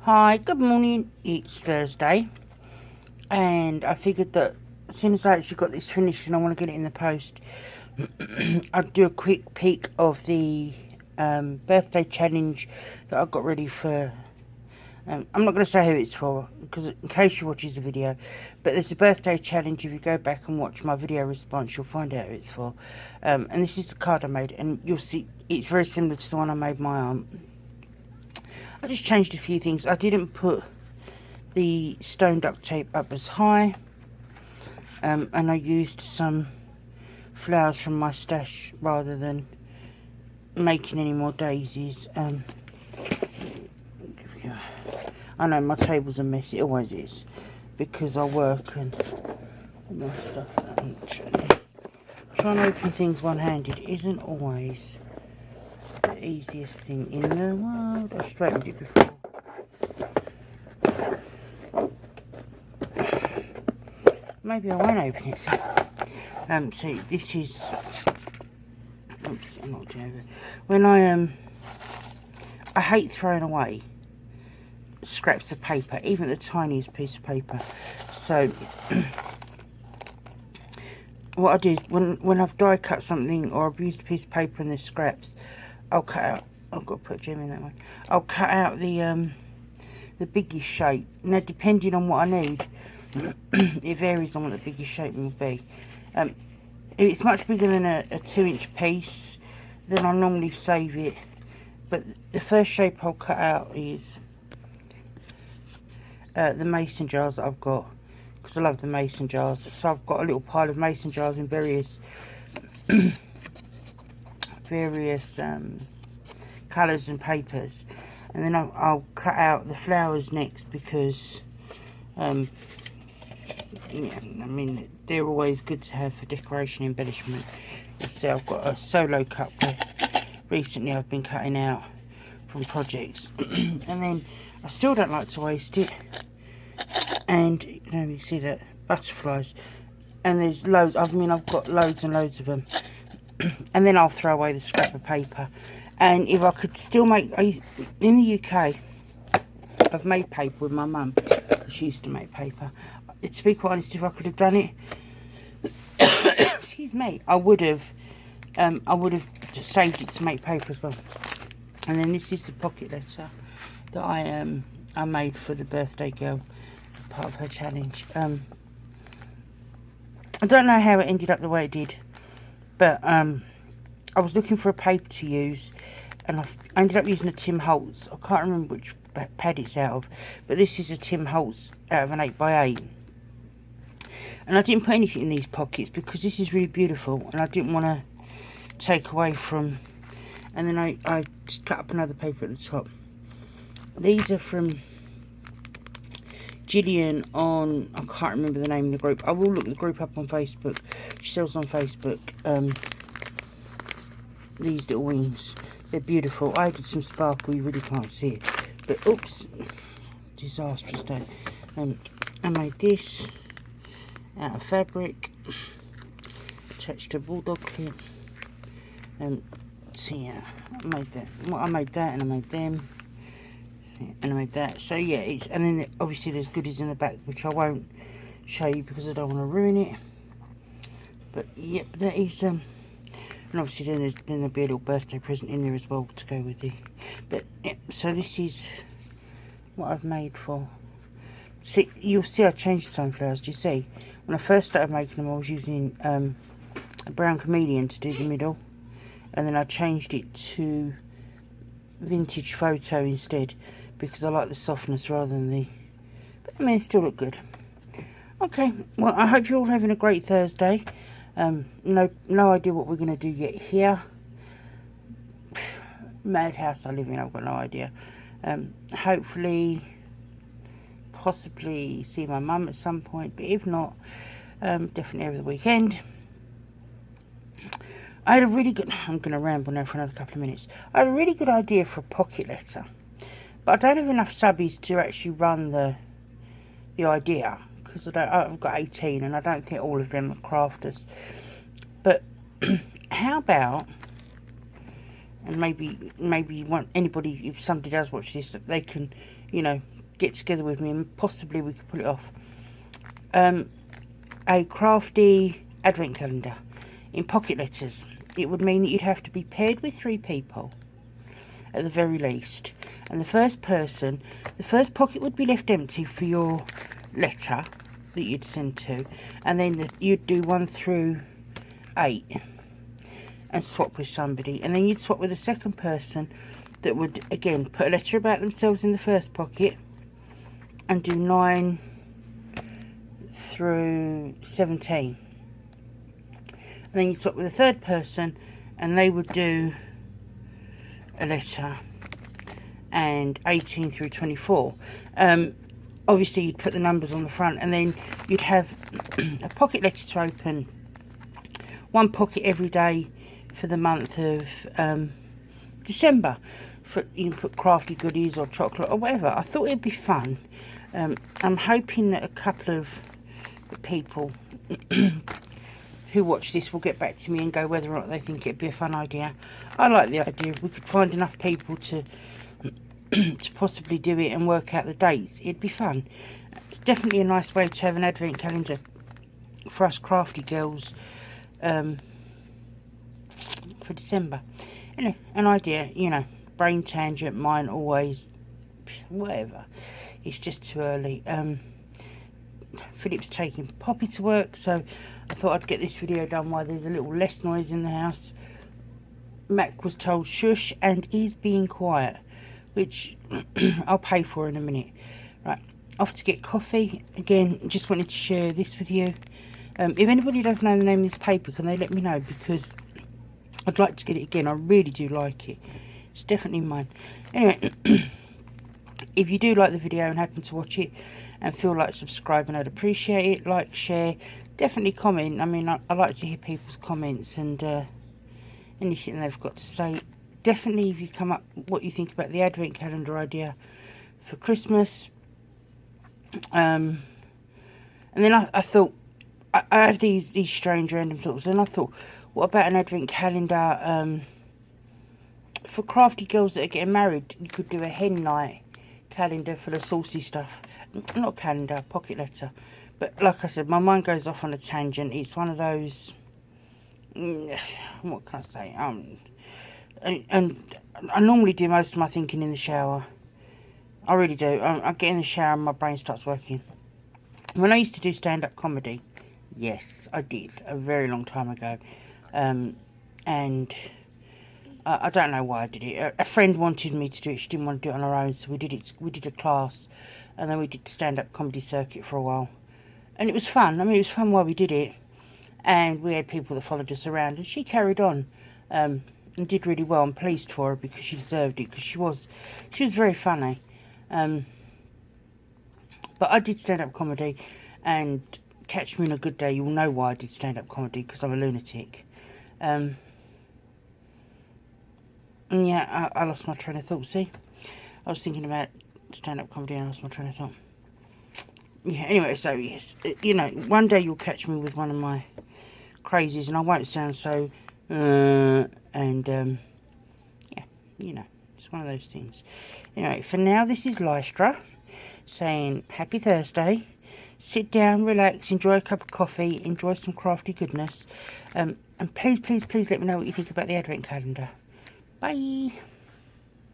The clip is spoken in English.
Hi, good morning. It's Thursday, and I figured that as soon as I actually got this finished and I want to get it in the post, I'd do a quick peek of the birthday challenge that I got ready for. I'm not going to say who it's for, because in case you watches the video, but there's a birthday challenge. If you go back and watch my video response, you'll find out who it's for. And this is the card I made, and you'll see it's very similar to the one I made my aunt. I just changed a few things. I didn't put the stone duct tape up as high, and I used some flowers from my stash rather than making any more daisies. I know my table's a mess, it always is, because I work and all my stuff. Trying to open things one-handed isn't always the easiest thing in the world. I've straightened it before. Maybe I won't open it. So this is. Oops, I'm not doing it. When I hate throwing away scraps of paper, even the tiniest piece of paper. So what I do is when I've die cut something or I've used a piece of paper and there's scraps, I'll cut out. I've got to put a gem in that one. I'll cut out the biggest shape. Now, depending on what I need, it varies on what the biggest shape will be. If it's much bigger than a 2-inch piece, then I'll normally save it. But the first shape I'll cut out is the mason jars that I've got, because I love the mason jars. So I've got a little pile of mason jars in various colours and papers, and then I'll cut out the flowers next, because yeah, I mean, they're always good to have for decoration embellishment. You see, I've got a solo cup that recently I've been cutting out from projects, and then I still don't like to waste it. And you know, you see that butterflies, and there's loads. I mean, I've got loads and loads of them. And then I'll throw away the scrap of paper. And if I could still make, in the UK, I've made paper with my mum. She used to make paper. To be quite honest, if I could have done it, excuse me, I would have just saved it to make paper as well. And then this is the pocket letter that I made for the birthday girl, part of her challenge. I don't know how it ended up the way it did, but I was looking for a paper to use, and I ended up using a Tim Holtz. I can't remember which pad it's out of, but this is a Tim Holtz out of an 8x8. And I didn't put anything in these pockets because this is really beautiful, and I didn't want to take away from. And then I just cut up another paper at the top. These are from Gillian on, I can't remember the name of the group. I will look the group up on Facebook. She sells on Facebook these little wings. They're beautiful. I did some sparkle, you really can't see it. But oops, disastrous don't. I made this out of fabric, attached to a bulldog clip. So yeah, I made that. Well, I made that, and I made them. And I made that. So yeah, and then obviously there's goodies in the back which I won't show you because I don't want to ruin it. But yep, that is and obviously then there'll be a little birthday present in there as well to go with it. But yep, so this is what I've made for. See, you'll see I changed the sunflowers. Do you see? When I first started making them, I was using a brown chameleon to do the middle, and then I changed it to vintage photo instead, because I like the softness rather than the, but I mean, it still look good. Okay, well, I hope you're all having a great Thursday. No idea what we're going to do yet here. Madhouse I live in, I've got no idea. Hopefully, possibly see my mum at some point, but if not, definitely over the weekend. I had a really good, I'm going to ramble now for another couple of minutes. I had a really good idea for a pocket letter, but I don't have enough subbies to actually run the idea, because I've got 18 and I don't think all of them are crafters. But how about, and maybe anybody, if somebody does watch this, that they can, you know, get together with me and possibly we could pull it off. A crafty advent calendar in pocket letters. It would mean that you'd have to be paired with 3 people at the very least, and the first pocket would be left empty for your letter that you'd send to, and then you'd do 1 through 8 and swap with somebody, and then you'd swap with a second person that would again put a letter about themselves in the first pocket and do 9 through 17, and then you swap with a third person and they would do a letter and 18 through 24. Obviously you'd put the numbers on the front, and then you'd have a pocket letter to open, 1 pocket every day for the month of December. You can put crafty goodies or chocolate or whatever. I thought it'd be fun. I'm hoping that a couple of the people who watch this will get back to me and go whether or not they think it'd be a fun idea. I like the idea. If we could find enough people to to possibly do it and work out the dates, it'd be fun. It's definitely a nice way to have an advent calendar for us crafty girls for December. Anyway, an idea, you know, brain tangent, mine always, whatever. It's just too early. Philip's taking Poppy to work, so I thought I'd get this video done while there's a little less noise in the house. Mac was told shush and is being quiet, which I'll pay for in a minute. Right, off to get coffee. Again, just wanted to share this with you. If anybody does know the name of this paper, can they let me know, because I'd like to get it again. I really do like it. It's definitely mine. Anyway, if you do like the video and happen to watch it and feel like subscribing, I'd appreciate it. Like, share, definitely comment. I mean, I like to hear people's comments and anything they've got to say. Definitely, if you come up what you think about the advent calendar idea for Christmas. And then I thought, I have these strange random thoughts, and I thought, what about an advent calendar for crafty girls that are getting married? You could do a hen night calendar for the saucy stuff. Not calendar, pocket letter. But like I said, my mind goes off on a tangent. It's one of those, what can I say? And I normally do most of my thinking in the shower. I really do. I get in the shower and my brain starts working. When I used to do stand-up comedy, yes, I did, a very long time ago. And I don't know why I did it. A friend wanted me to do it. She didn't want to do it on her own, so we did it. We did a class, and then we did the stand-up comedy circuit for a while, and it was fun. I mean, it was fun while we did it, and we had people that followed us around, and she carried on, and did really well. I'm pleased for her because she deserved it, because she was very funny. But I did stand-up comedy, and catch me on a good day, you'll know why I did stand-up comedy, because I'm a lunatic. And yeah, I lost my train of thought. See, I was thinking about stand-up comedy and I lost my train of thought. Yeah, anyway, so yes, you know, one day you'll catch me with one of my crazies and I won't sound so yeah, you know, it's one of those things. Anyway, for now, this is Lystra saying happy Thursday. Sit down, relax, enjoy a cup of coffee, enjoy some crafty goodness, and please, please, please let me know what you think about the advent calendar. Bye.